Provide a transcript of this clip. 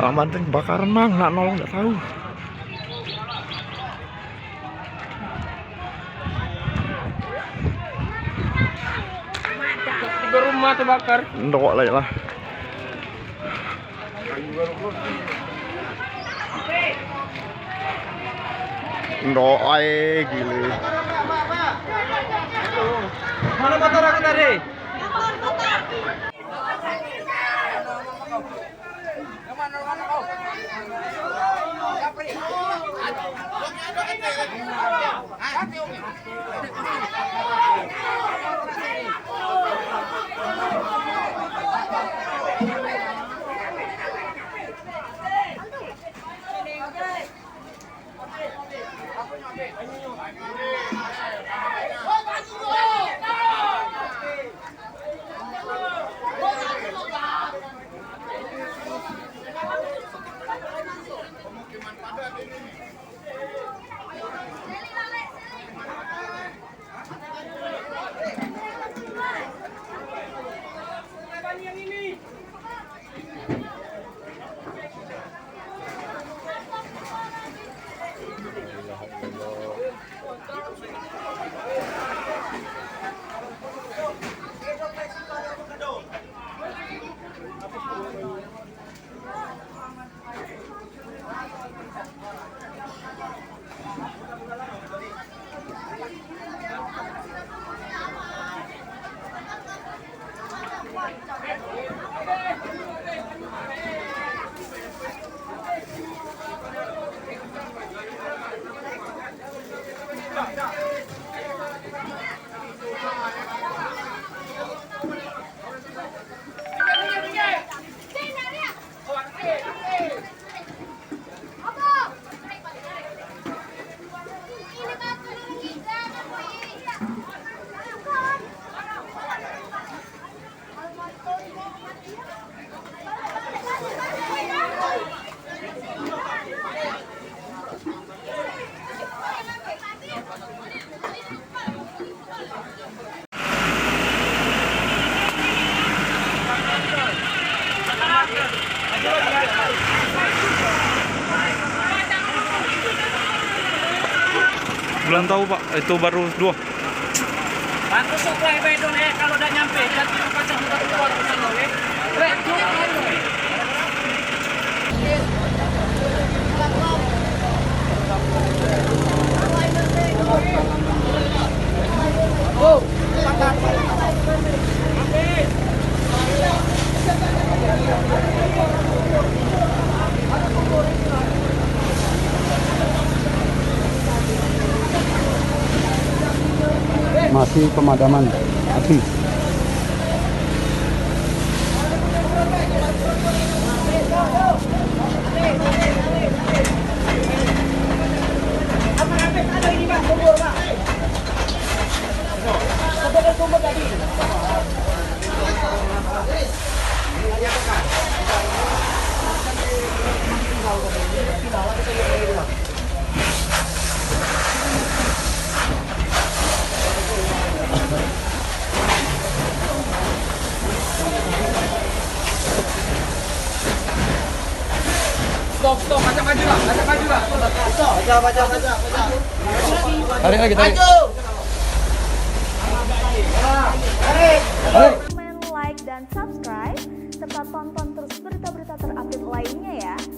Aman ting bakaran mang, nak nolong nggak tahu. Tiga rumah terbakar. Ndok lah. Ndok ae gile. Mana motor aku tadi? Belum tahu Pak, itu baru 2. Bantu supply bedon kalau udah nyampe jadi pasang kita keluar ke sana ya. Oh, masih pemadaman api. Stop, baca maju lah. Baca. Tarik lagi, tarik. Komen, like, dan subscribe serta tonton terus